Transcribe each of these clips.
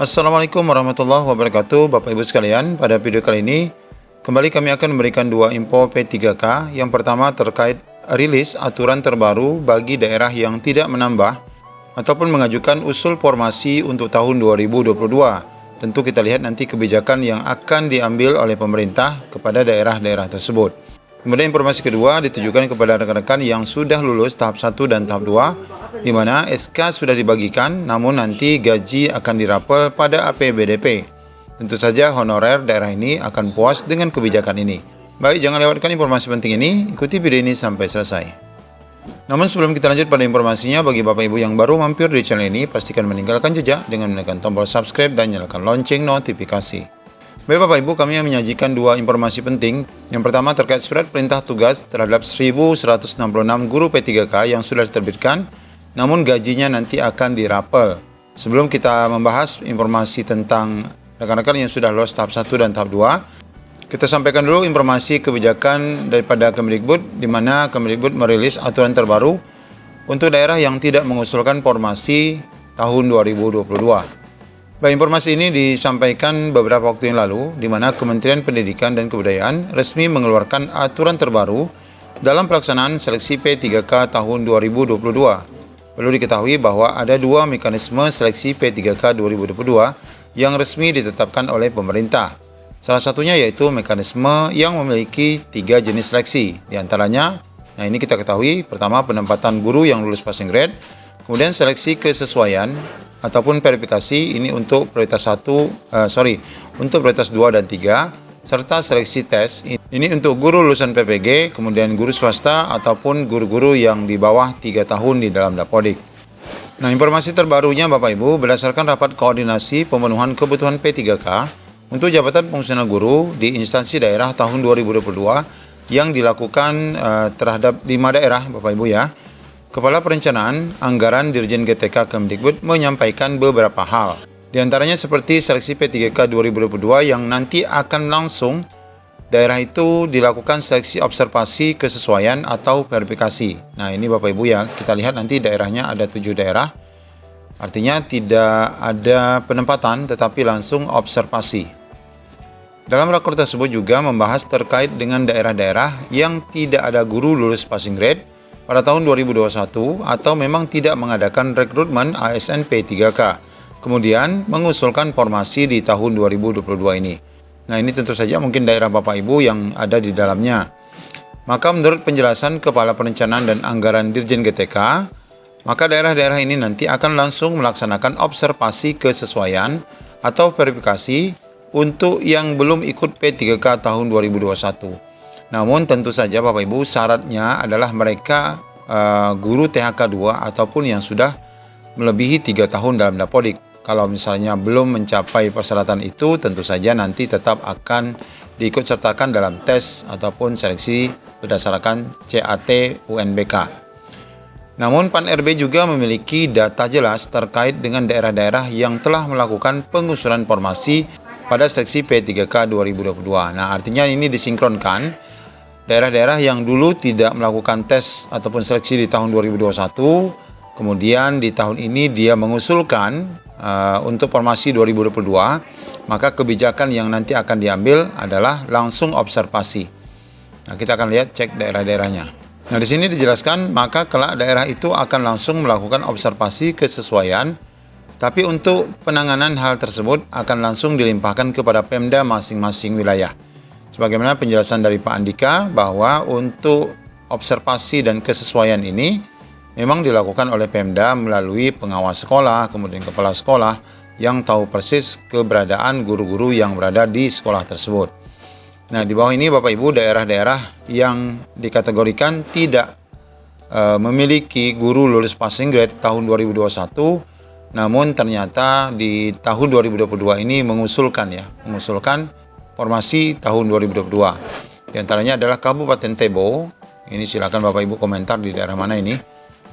Assalamualaikum warahmatullahi wabarakatuh, Bapak Ibu sekalian. Pada video kali ini, kembali kami akan memberikan dua info P3K. Yang pertama terkait rilis aturan terbaru bagi daerah yang tidak menambah ataupun mengajukan usul formasi untuk tahun 2022. Tentu kita lihat nanti kebijakan yang akan diambil oleh pemerintah kepada daerah-daerah tersebut. Kemudian informasi kedua ditujukan kepada rekan-rekan yang sudah lulus tahap 1 dan tahap 2, di mana SK sudah dibagikan, namun nanti gaji akan dirapel pada APBDP. Tentu saja honorer daerah ini akan puas dengan kebijakan ini. Baik, jangan lewatkan informasi penting ini, ikuti video ini sampai selesai. Namun sebelum kita lanjut pada informasinya, bagi Bapak Ibu yang baru mampir di channel ini, pastikan meninggalkan jejak dengan menekan tombol subscribe dan nyalakan lonceng notifikasi. Baik Bapak Ibu, kami menyajikan dua informasi penting. Yang pertama terkait surat perintah tugas terhadap 1.166 guru P3K yang sudah diterbitkan, namun gajinya nanti akan dirapel. Sebelum kita membahas informasi tentang rekan-rekan yang sudah lolos tahap 1 dan tahap 2, kita sampaikan dulu informasi kebijakan daripada Kemdikbud, di mana Kemdikbud merilis aturan terbaru untuk daerah yang tidak mengusulkan formasi tahun 2022. Baik, informasi ini disampaikan beberapa waktu yang lalu, di mana Kementerian Pendidikan dan Kebudayaan resmi mengeluarkan aturan terbaru dalam pelaksanaan seleksi P3K tahun 2022. Perlu diketahui bahwa ada dua mekanisme seleksi P3K 2022 yang resmi ditetapkan oleh pemerintah. Salah satunya yaitu mekanisme yang memiliki 3 jenis seleksi. Di antaranya, nah ini kita ketahui, pertama penempatan guru yang lulus passing grade, kemudian seleksi kesesuaian ataupun verifikasi ini untuk prioritas untuk prioritas 2 dan 3, serta seleksi tes ini untuk guru lulusan PPG, kemudian guru swasta ataupun guru-guru yang di bawah 3 tahun di dalam Dapodik. Nah, informasi terbarunya Bapak Ibu, berdasarkan rapat koordinasi pemenuhan kebutuhan P3K untuk jabatan fungsional guru di instansi daerah tahun 2022 yang dilakukan terhadap 5 daerah Bapak Ibu ya. Kepala Perencanaan Anggaran Dirjen GTK Kemdikbud menyampaikan beberapa hal. Di antaranya seperti seleksi P3K 2022 yang nanti akan langsung daerah itu dilakukan seleksi observasi kesesuaian atau verifikasi. Nah, ini Bapak Ibu ya, kita lihat nanti daerahnya ada 7 daerah. Artinya tidak ada penempatan tetapi langsung observasi. Dalam rakor tersebut juga membahas terkait dengan daerah-daerah yang tidak ada guru lulus passing grade pada tahun 2021 atau memang tidak mengadakan rekrutmen ASN P3K, kemudian mengusulkan formasi di tahun 2022 ini. Nah, ini tentu saja mungkin daerah Bapak Ibu yang ada di dalamnya. Maka menurut penjelasan Kepala Perencanaan dan Anggaran Dirjen GTK, maka daerah-daerah ini nanti akan langsung melaksanakan observasi kesesuaian atau verifikasi untuk yang belum ikut P3K tahun 2021. Namun tentu saja Bapak Ibu syaratnya adalah mereka guru THK 2 ataupun yang sudah melebihi 3 tahun dalam Dapodik. Kalau misalnya belum mencapai persyaratan itu, tentu saja nanti tetap akan diikut sertakan dalam tes ataupun seleksi berdasarkan CAT UNBK. Namun Pan-RB juga memiliki data jelas terkait dengan daerah-daerah yang telah melakukan pengusulan formasi pada seleksi P3K 2022. Nah, artinya ini disinkronkan. Daerah-daerah yang dulu tidak melakukan tes ataupun seleksi di tahun 2021, kemudian di tahun ini dia mengusulkan untuk formasi 2022, maka kebijakan yang nanti akan diambil adalah langsung observasi. Nah, kita akan lihat cek daerah-daerahnya. Nah, di sini dijelaskan maka kelak daerah itu akan langsung melakukan observasi kesesuaian, tapi untuk penanganan hal tersebut akan langsung dilimpahkan kepada Pemda masing-masing wilayah. Sebagaimana penjelasan dari Pak Andika bahwa untuk observasi dan kesesuaian ini memang dilakukan oleh Pemda melalui pengawas sekolah, kemudian kepala sekolah yang tahu persis keberadaan guru-guru yang berada di sekolah tersebut. Nah, di bawah ini Bapak Ibu, daerah-daerah yang dikategorikan tidak memiliki guru lulus passing grade tahun 2021, namun ternyata di tahun 2022 ini mengusulkan formasi tahun 2022. Di antaranya adalah Kabupaten Tebo. Ini silakan Bapak Ibu komentar di daerah mana ini.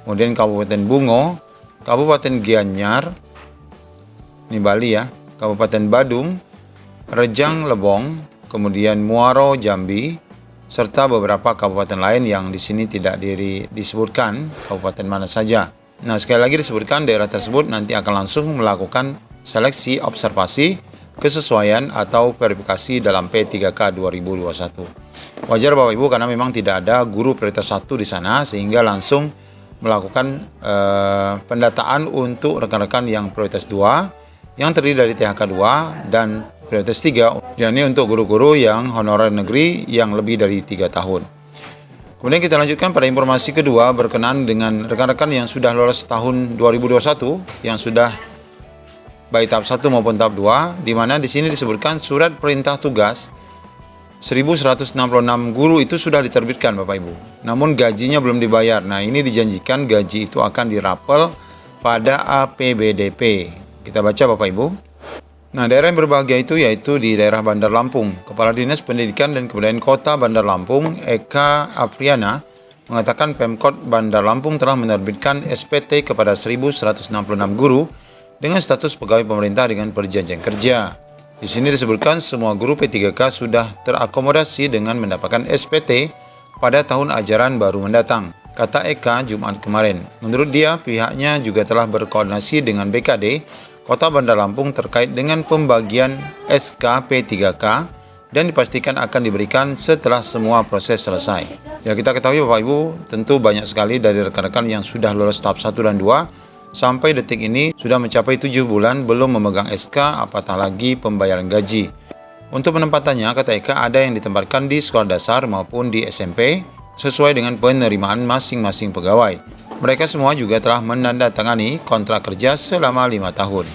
Kemudian Kabupaten Bungo, Kabupaten Gianyar, ini Bali ya, Kabupaten Badung, Rejang Lebong, kemudian Muaro Jambi, serta beberapa kabupaten lain yang di sini tidak disebutkan kabupaten mana saja. Nah, sekali lagi disebutkan daerah tersebut nanti akan langsung melakukan seleksi observasi, kesesuaian atau verifikasi dalam P3K 2021. Wajar Bapak Ibu karena memang tidak ada guru prioritas 1 di sana sehingga langsung melakukan pendataan untuk rekan-rekan yang prioritas 2 yang terdiri dari THK 2 dan prioritas 3, yakni untuk guru-guru yang honorer negeri yang lebih dari 3 tahun. Kemudian kita lanjutkan pada informasi kedua berkenaan dengan rekan-rekan yang sudah lolos tahun 2021 yang sudah baik tahap 1 maupun tahap 2, di mana di sini disebutkan surat perintah tugas 1166 guru itu sudah diterbitkan Bapak Ibu. Namun gajinya belum dibayar. Nah, ini dijanjikan gaji itu akan dirapel pada APBDP. Kita baca Bapak Ibu. Nah, daerah yang berbahagia itu yaitu di daerah Bandar Lampung. Kepala Dinas Pendidikan dan Kebudayaan Kota Bandar Lampung, Eka Afriana, mengatakan Pemkot Bandar Lampung telah menerbitkan SPT kepada 1166 guru dengan status pegawai pemerintah dengan perjanjian kerja. Di sini disebutkan semua guru P3K sudah terakomodasi dengan mendapatkan SPT pada tahun ajaran baru mendatang, kata Eka Jumat kemarin. Menurut dia, pihaknya juga telah berkoordinasi dengan BKD Kota Bandar Lampung terkait dengan pembagian SK P3K dan dipastikan akan diberikan setelah semua proses selesai. Ya, kita ketahui Bapak Ibu, tentu banyak sekali dari rekan-rekan yang sudah lolos tahap 1 dan 2 sampai detik ini sudah mencapai 7 bulan belum memegang SK, apatah lagi pembayaran gaji. Untuk penempatannya, kata Eka, ada yang ditempatkan di sekolah dasar maupun di SMP sesuai dengan penerimaan masing-masing pegawai. Mereka semua juga telah menandatangani kontrak kerja selama 5 tahun.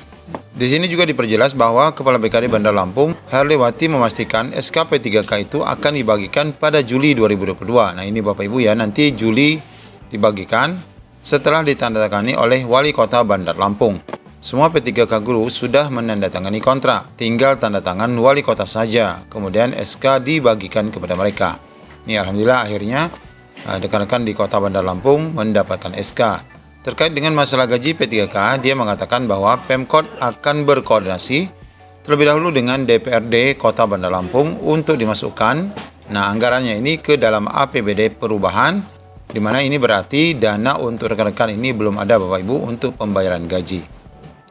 Di sini juga diperjelas bahwa Kepala BKD Bandar Lampung, Herliwati, memastikan SK P3K itu akan dibagikan pada Juli 2022. Nah, ini Bapak Ibu ya, nanti Juli dibagikan setelah ditandatangani oleh Wali Kota Bandar Lampung. Semua P3K guru sudah menandatangani kontrak, tinggal tanda tangan Wali Kota saja, kemudian SK dibagikan kepada mereka. Ini Alhamdulillah akhirnya rekan-rekan di Kota Bandar Lampung mendapatkan SK. Terkait dengan masalah gaji P3K, dia mengatakan bahwa Pemkot akan berkoordinasi terlebih dahulu dengan DPRD Kota Bandar Lampung untuk dimasukkan anggarannya ini ke dalam APBD perubahan, di mana ini berarti dana untuk rekan-rekan ini belum ada Bapak Ibu untuk pembayaran gaji.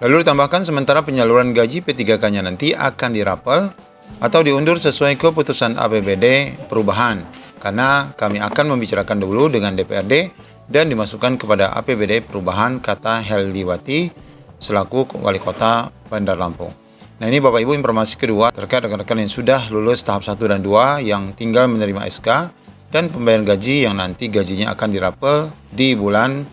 Lalu ditambahkan sementara penyaluran gaji P3K-nya nanti akan dirapel atau diundur sesuai keputusan APBD perubahan, karena kami akan membicarakan dulu dengan DPRD dan dimasukkan kepada APBD perubahan, kata Herliwati selaku Wali Kota Bandar Lampung. Nah, ini Bapak Ibu informasi kedua terkait rekan-rekan yang sudah lulus tahap 1 dan 2 yang tinggal menerima SK dan pembayaran gaji yang nanti gajinya akan dirapel di bulan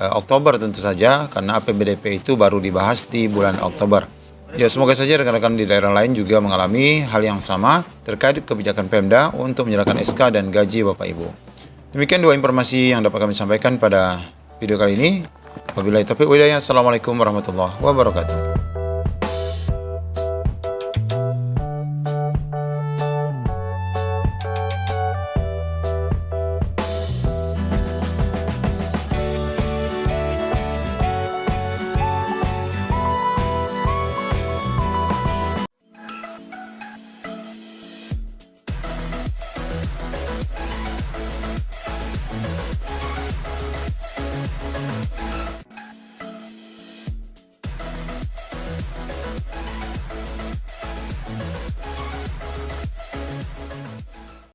Oktober tentu saja, karena APBDP itu baru dibahas di bulan Oktober. Ya, semoga saja rekan-rekan di daerah lain juga mengalami hal yang sama terkait kebijakan Pemda untuk menyerahkan SK dan gaji Bapak Ibu. Demikian dua informasi yang dapat kami sampaikan pada video kali ini. Wabillahi taufiq wal hidayah. Assalamualaikum warahmatullahi wabarakatuh.